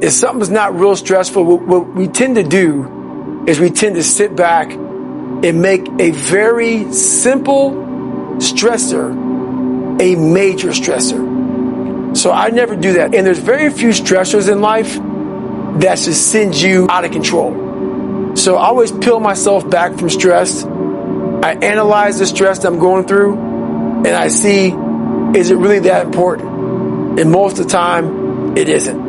if something's not real stressful, what we tend to do is we tend to sit back and make a very simple stressor a major stressor. So I never do that. And there's very few stressors in life that just send you out of control. So I always peel myself back from stress. I analyze the stress that I'm going through, and I see, is it really that important? And most of the time, it isn't.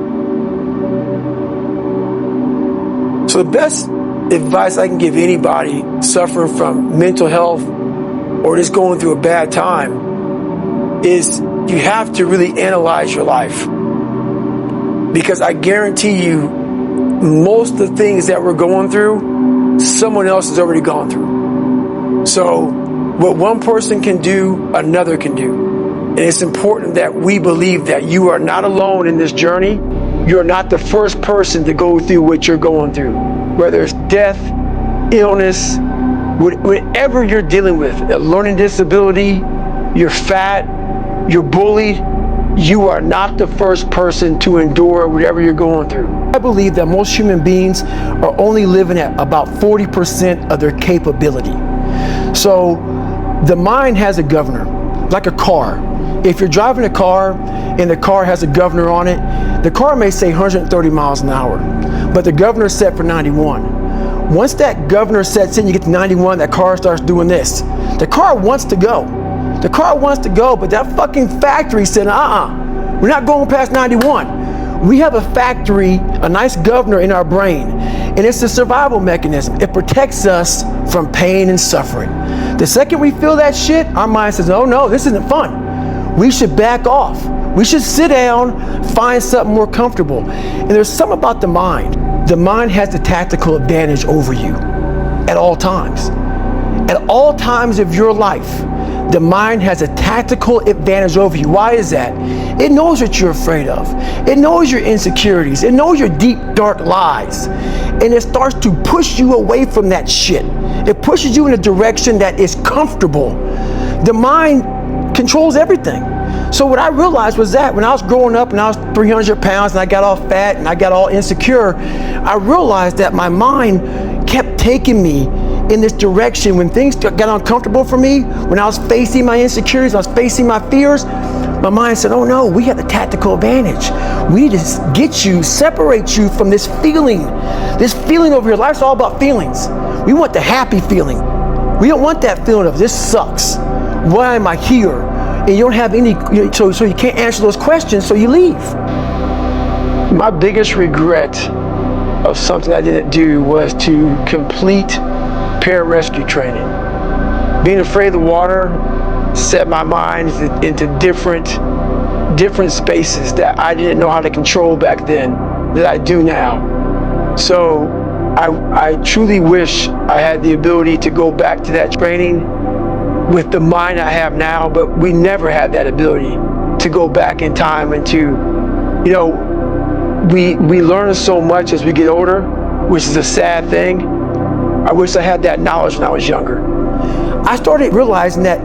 So the best advice I can give anybody suffering from mental health or just going through a bad time is you have to really analyze your life. Because I guarantee you, most of the things that we're going through, someone else has already gone through. So what one person can do, another can do. And it's important that we believe that you are not alone in this journey. You're not the first person to go through what you're going through. Whether it's death, illness, whatever you're dealing with, a learning disability, you're fat, you're bullied, you are not the first person to endure whatever you're going through. I believe that most human beings are only living at about 40% of their capability. So the mind has a governor, like a car. If you're driving a car and the car has a governor on it, the car may say 130 miles an hour, but the governor is set for 91. Once that governor sets in, you get to 91, that car starts doing this. The car wants to go. The car wants to go, but that fucking factory said, we're not going past 91. We have a factory, a nice governor in our brain, and it's a survival mechanism. It protects us from pain and suffering. The second we feel that shit, our mind says, oh no, this isn't fun. We should back off. We should sit down, find something more comfortable. And there's something about the mind. The mind has the tactical advantage over you at all times. At all times of your life, the mind has a tactical advantage over you. Why is that? It knows what you're afraid of. It knows your insecurities. It knows your deep, dark lies. And it starts to push you away from that shit. It pushes you in a direction that is comfortable. The mind controls everything. So what I realized was that when I was growing up and I was 300 pounds and I got all fat and I got all insecure, I realized that my mind kept taking me in this direction. When things got uncomfortable for me, when I was facing my insecurities, I was facing my fears, my mind said, oh no, we have the tactical advantage. We need to get you, separate you from this feeling over your life. It's all about feelings. We want the happy feeling. We don't want that feeling of this sucks. Why am I here? And you don't have any, so you can't answer those questions, so you leave. My biggest regret of something I didn't do was to complete pararescue training. Being afraid of the water set my mind into different spaces that I didn't know how to control back then that I do now. So I truly wish I had the ability to go back to that training with the mind I have now, but we never had that ability to go back in time and to, we learn so much as we get older, which is a sad thing. I wish I had that knowledge when I was younger. I started realizing that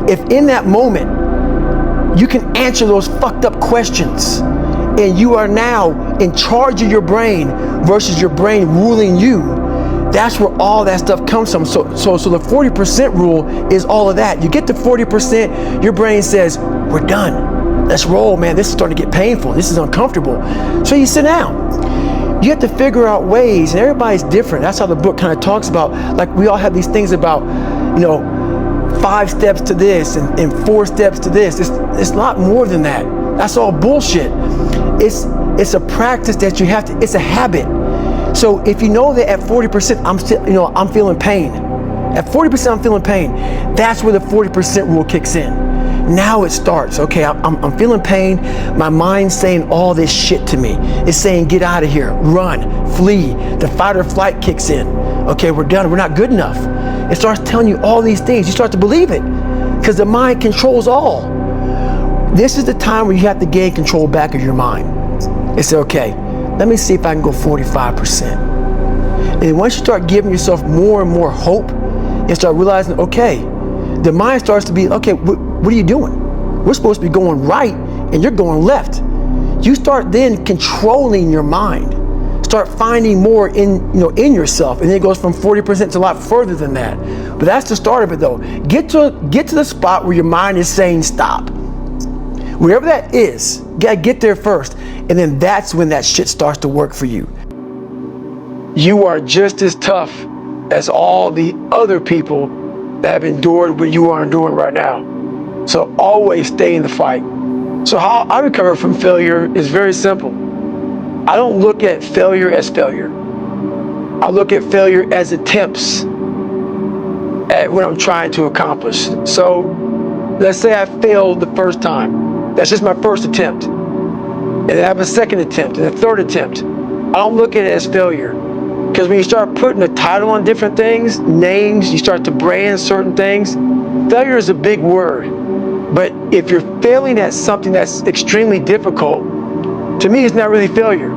if in that moment you can answer those fucked up questions and you are now in charge of your brain versus your brain ruling you, that's where all that stuff comes from. So the 40% rule is all of that. You get to 40%, your brain says, we're done. Let's roll, man. This is starting to get painful. This is uncomfortable. So you sit down. You have to figure out ways, and everybody's different. That's how the book kind of talks about, like we all have these things about, 5 steps to this and 4 steps to this. It's a lot more than that. That's all bullshit. It's a practice that you have to, it's a habit. So if you know that at 40%, I'm feeling pain. At 40%, I'm feeling pain. That's where the 40% rule kicks in. Now it starts. Okay, I'm feeling pain. My mind's saying all this shit to me. It's saying, get out of here, run, flee. The fight or flight kicks in. Okay, we're done. We're not good enough. It starts telling you all these things. You start to believe it because the mind controls all. This is the time where you have to gain control back of your mind. It's okay. Let me see if I can go 45%. And once you start giving yourself more and more hope and start realizing, okay, the mind starts to be, okay, what are you doing? We're supposed to be going right and you're going left. you start then controlling your mind. Start finding more in yourself, and then it goes from 40% to a lot further than that. But that's the start of it, though. Get to the spot where your mind is saying stop. Wherever that is, you gotta get there first, and then that's when that shit starts to work for you. You are just as tough as all the other people that have endured what you are enduring right now. So always stay in the fight. So how I recover from failure is very simple. I don't look at failure as failure. I look at failure as attempts at what I'm trying to accomplish. So let's say I failed the first time. That's just my first attempt. And I have a second attempt and a third attempt. I don't look at it as failure. Because when you start putting a title on different things, names, you start to brand certain things, failure is a big word. But if you're failing at something that's extremely difficult, to me, it's not really failure.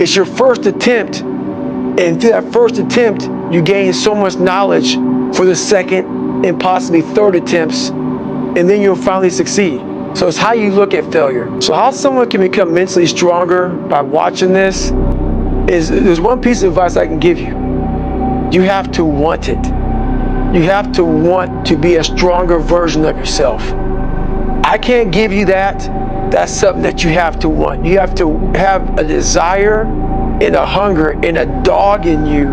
It's your first attempt, and through that first attempt, you gain so much knowledge for the second and possibly third attempts, and then you'll finally succeed. So it's how you look at failure. So how someone can become mentally stronger by watching this is, there's one piece of advice I can give you. You have to want it. You have to want to be a stronger version of yourself. I can't give you that. That's something that you have to want. You have to have a desire and a hunger and a dog in you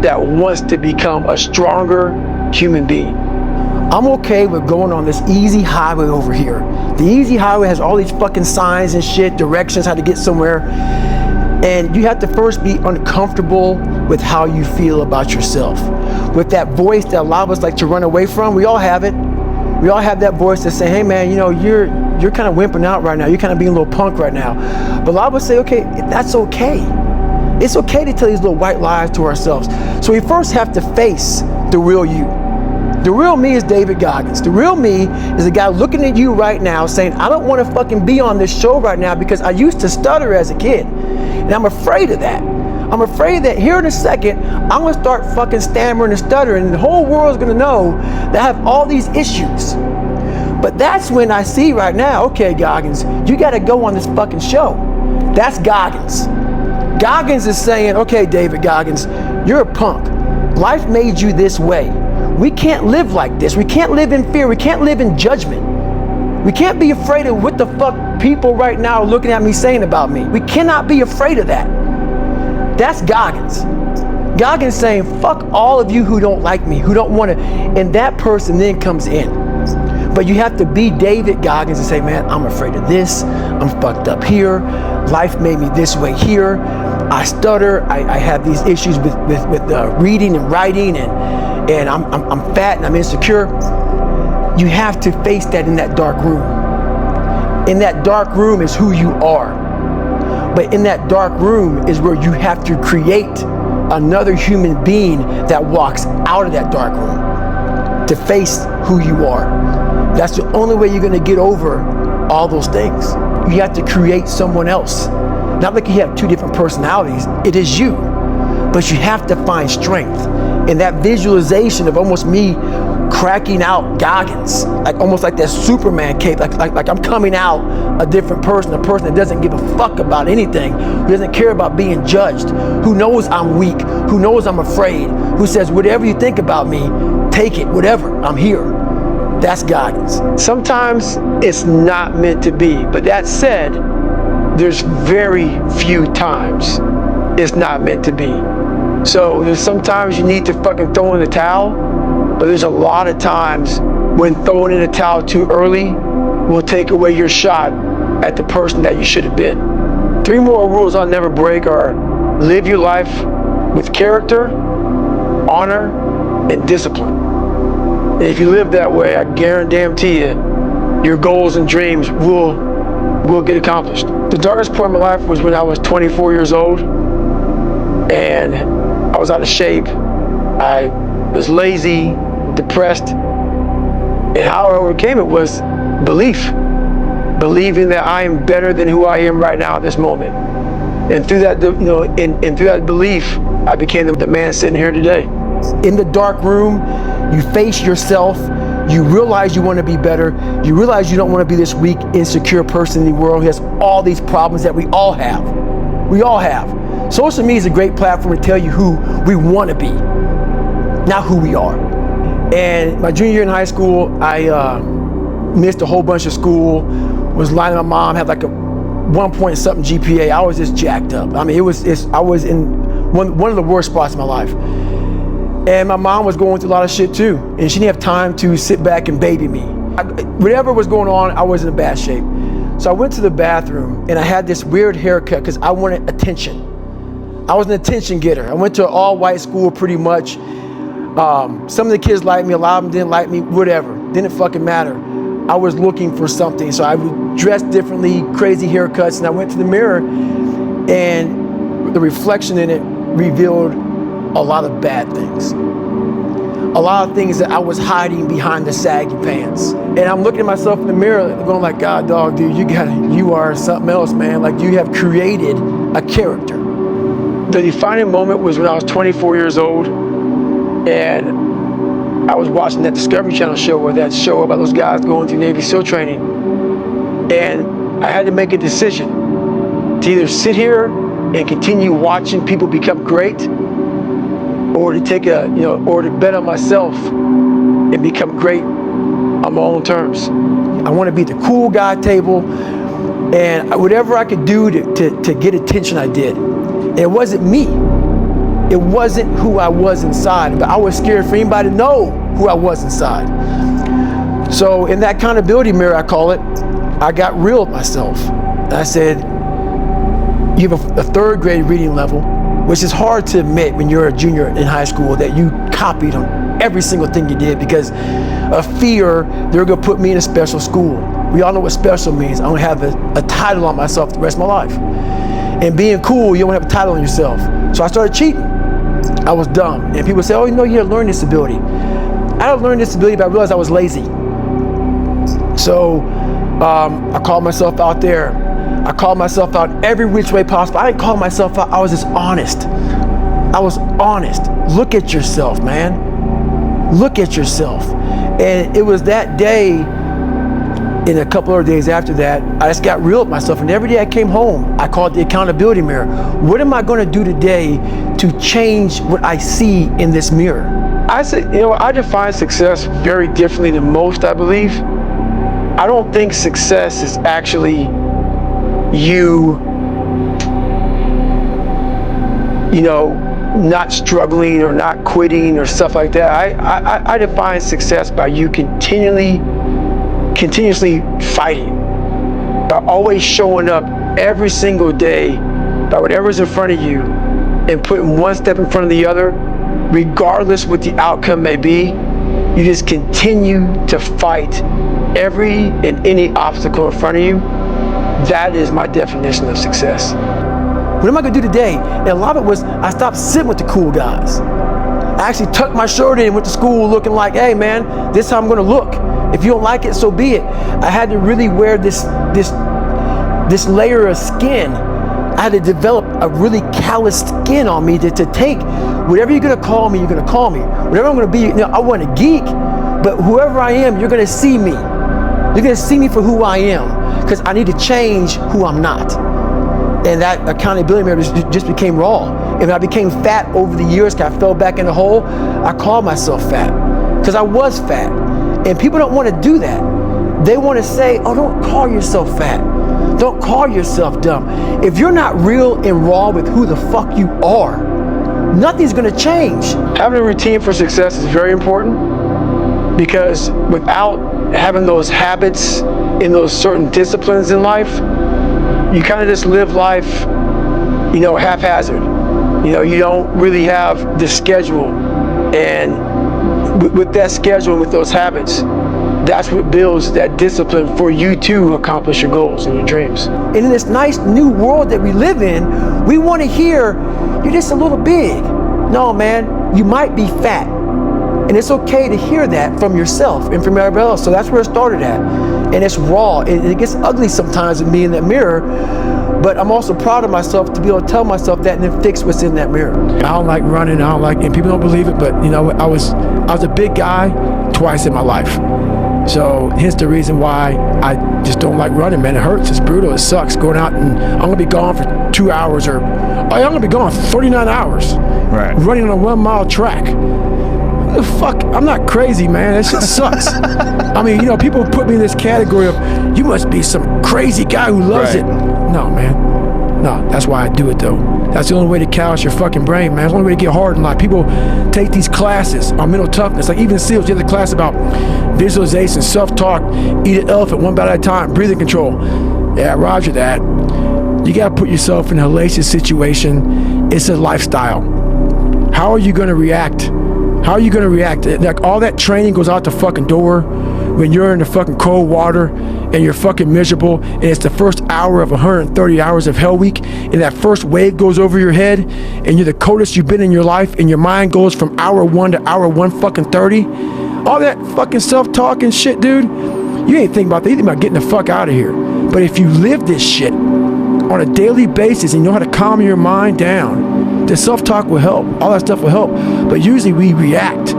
that wants to become a stronger human being. I'm okay with going on this easy highway over here. The easy highway has all these fucking signs and shit, directions, how to get somewhere. And you have to first be uncomfortable with how you feel about yourself. With that voice that a lot of us like to run away from, we all have it. We all have that voice that say, hey man, you're kind of wimping out right now. You're kind of being a little punk right now. But a lot of us say, okay, that's okay. It's okay to tell these little white lies to ourselves. So we first have to face the real you. The real me is David Goggins. The real me is a guy looking at you right now saying, I don't want to fucking be on this show right now because I used to stutter as a kid. And I'm afraid of that. I'm afraid that here in a second, I'm going to start fucking stammering and stuttering, and the whole world's going to know that I have all these issues. But that's when I see right now, okay, Goggins, you got to go on this fucking show. That's Goggins. Goggins is saying, okay, David Goggins, you're a punk. Life made you this way. We can't live like this. We can't live in fear. We can't live in judgment. We can't be afraid of what the fuck people right now are looking at me saying about me. We cannot be afraid of that. That's Goggins. Goggins saying, fuck all of you who don't like me, who don't want to, and that person then comes in. But you have to be David Goggins and say, man, I'm afraid of this. I'm fucked up here. Life made me this way here. I stutter. I have these issues with reading and writing, and I'm fat and I'm insecure. You have to face that in that dark room. In that dark room is who you are. But in that dark room is where you have to create another human being that walks out of that dark room to face who you are. That's the only way you're going to get over all those things. You have to create someone else. Not like you have two different personalities. It is you. But you have to find strength. And that visualization of almost me cracking out Goggins, like almost like that Superman cape, like I'm coming out a different person, a person that doesn't give a fuck about anything, who doesn't care about being judged, who knows I'm weak, who knows I'm afraid, who says whatever you think about me, take it, whatever, I'm here. That's Goggins. Sometimes it's not meant to be, but that said, there's very few times it's not meant to be. So there's sometimes you need to fucking throw in the towel, but there's a lot of times when throwing in the towel too early will take away your shot at the person that you should have been. 3 more rules I'll never break are: live your life with character, honor, and discipline. And if you live that way, I guarantee you, your goals and dreams will get accomplished. The darkest point of my life was when I was 24 years old, and I was out of shape. I was lazy, depressed, and how I overcame it was belief. Believing that I am better than who I am right now at this moment. And through that, and through that belief, I became the man sitting here today. In the dark room, you face yourself You realize you want to be better. You realize you don't want to be this weak, insecure person in the world who has all these problems that we all have. We all have. Social media is a great platform to tell you who we want to be, not who we are. And my junior year in high school, I missed a whole bunch of school, was lying to my mom, had like a 1 point something GPA. I was just jacked up. I mean, I was in one of the worst spots in my life. And my mom was going through a lot of shit too. And she didn't have time to sit back and baby me. Whatever was going on, I was in a bad shape. So I went to the bathroom and I had this weird haircut because I wanted attention. I was an attention getter. I went to an all-white school pretty much. Some of the kids liked me, a lot of them didn't like me, whatever. Didn't fucking matter. I was looking for something. So I would dress differently, crazy haircuts, and I went to the mirror and the reflection in it revealed a lot of bad things. A lot of things that I was hiding behind the saggy pants. And I'm looking at myself in the mirror going like, God, dog, dude, you are something else, man. Like, you have created a character. The defining moment was when I was 24 years old and I was watching that Discovery Channel show, or that show about those guys going through Navy SEAL training. And I had to make a decision to either sit here and continue watching people become great, or to take or to bet on myself and become great on my own terms. I want to be at the cool guy table, and whatever I could do to get attention, I did. And it wasn't me. It wasn't who I was inside, but I was scared for anybody to know who I was inside. So in that accountability mirror, I call it, I got real with myself. And I said, you have a third grade reading level, which is hard to admit when you're a junior in high school, that you copied on every single thing you did because of fear they're gonna put me in a special school. We all know what special means. I'm gonna have a title on myself the rest of my life. And being cool, you don't have a title on yourself. So I started cheating. I was dumb. And people say, oh, you know, you have a learning disability. I had a learning disability, but I realized I was lazy. So I called myself out there. I called myself out every which way possible. I didn't call myself out. I was just honest. I was honest. Look at yourself, man. Look at yourself. And it was that day, and a couple of days after that, I just got real with myself. And every day I came home, I called the accountability mirror. What am I going to do today to change what I see in this mirror? I said, I define success very differently than most, I believe. I don't think success is actually you not struggling or not quitting or stuff like that. I define success by you continuously fighting, by always showing up every single day by whatever's in front of you and putting one step in front of the other, regardless what the outcome may be. You just continue to fight every and any obstacle in front of you. That is my definition of success. What am I gonna do today? And a lot of it was, I stopped sitting with the cool guys. I actually tucked my shirt in and went to school looking like, hey man, this is how I'm gonna look. If you don't like it, so be it. I had to really wear this layer of skin. I had to develop a really callous skin on me to take whatever you're gonna call me, you're gonna call me. Whatever I'm gonna be, I want a geek, but whoever I am, you're gonna see me. You're gonna see me for who I am, because I need to change who I'm not. And that accountability mirror just became raw. And when I became fat over the years, because I fell back in the hole, I called myself fat, because I was fat. And people don't want to do that. They want to say, oh, don't call yourself fat. Don't call yourself dumb. If you're not real and raw with who the fuck you are, nothing's going to change. Having a routine for success is very important, because without having those habits in those certain disciplines in life, you kind of just live life, haphazard. You don't really have the schedule. And with that schedule and with those habits, that's what builds that discipline for you to accomplish your goals and your dreams. And in this nice new world that we live in, we want to hear, you're just a little big. No, man, you might be fat. And it's okay to hear that from yourself and from everybody else. So that's where it started at. And it's raw. It gets ugly sometimes with me in that mirror, but I'm also proud of myself to be able to tell myself that and then fix what's in that mirror. I don't like running, and people don't believe it, but I was a big guy, twice in my life. So hence the reason why I just don't like running, man. It hurts. It's brutal. It sucks going out, and I'm going to be gone for 2 hours, or I'm going to be gone for 39 hours running on a 1 mile track. What the fuck? I'm not crazy, man. That shit sucks. I mean, you know, people put me in this category of, you must be some crazy guy who loves it. No, man. No, that's why I do it, though. That's the only way to callous your fucking brain, man. It's the only way to get hard in life. People take these classes on mental toughness. Like even SEALs, you have the class about visualization, self-talk, eat an elephant one bite at a time, breathing control. Yeah, roger that. You got to put yourself in a hellacious situation. It's a lifestyle. How are you going to react? How are you going to react? Like all that training goes out the fucking door when you're in the fucking cold water and you're fucking miserable, and it's the first hour of 130 hours of Hell Week, and that first wave goes over your head, and you're the coldest you've been in your life, and your mind goes from hour 1 to hour 130. All that fucking self-talk and shit, dude, you ain't thinking about that. You think about getting the fuck out of here. But if you live this shit on a daily basis and you know how to calm your mind down, the self-talk will help. All that stuff will help. But usually we react.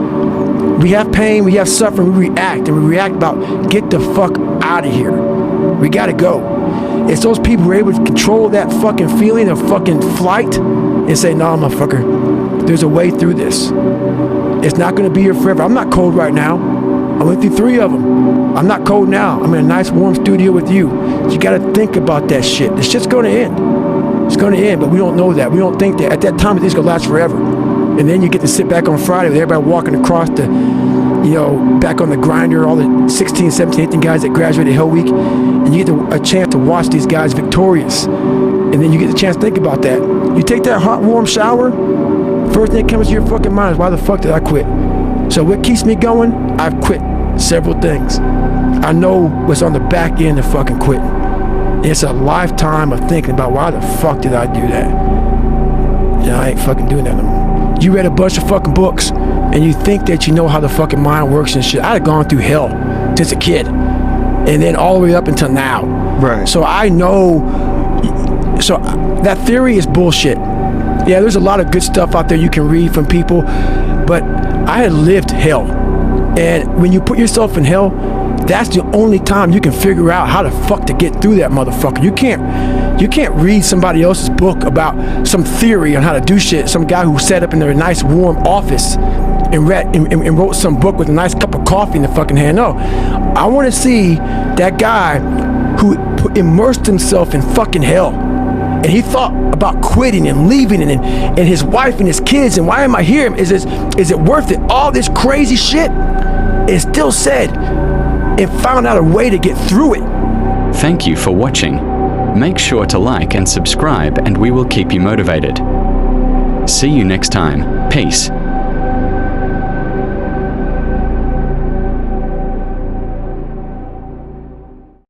We have pain, we have suffering, we react, and we react about get the fuck out of here. We gotta go. It's those people who are able to control that fucking feeling of fucking flight and say, no, motherfucker, there's a way through this. It's not gonna be here forever. I'm not cold right now. I went through 3 of them. I'm not cold now. I'm in a nice warm studio with you. You gotta think about that shit. This shit's gonna end. It's gonna end, but we don't know that. We don't think that at that time it's gonna last forever. And then you get to sit back on Friday with everybody walking across the, you know, back on the grinder, all the 16, 17, 18 guys that graduated Hell Week, and you get a chance to watch these guys victorious. And then you get the chance to think about that. You take that hot, warm shower, first thing that comes to your fucking mind is, why the fuck did I quit? So what keeps me going? I've quit several things. I know what's on the back end of fucking quitting. It's a lifetime of thinking about, why the fuck did I do that? Yeah, I ain't fucking doing that no more. You read a bunch of fucking books and you think that you know how the fucking mind works and shit. I had gone through hell since a kid and then all the way up until now. Right. So I know, so that theory is bullshit. Yeah, there's a lot of good stuff out there you can read from people, but I had lived hell. And when you put yourself in hell, that's the only time you can figure out how the fuck to get through that motherfucker. You can't read somebody else's book about some theory on how to do shit. Some guy who sat up in their nice warm office and wrote some book with a nice cup of coffee in the fucking hand. No, I want to see that guy who immersed himself in fucking hell, and he thought about quitting and leaving, and his wife and his kids, and why am I here? Is it worth it? All this crazy shit. It still said, and found out a way to get through it. Thank you for watching. Make sure to like and subscribe, and we will keep you motivated. See you next time. Peace.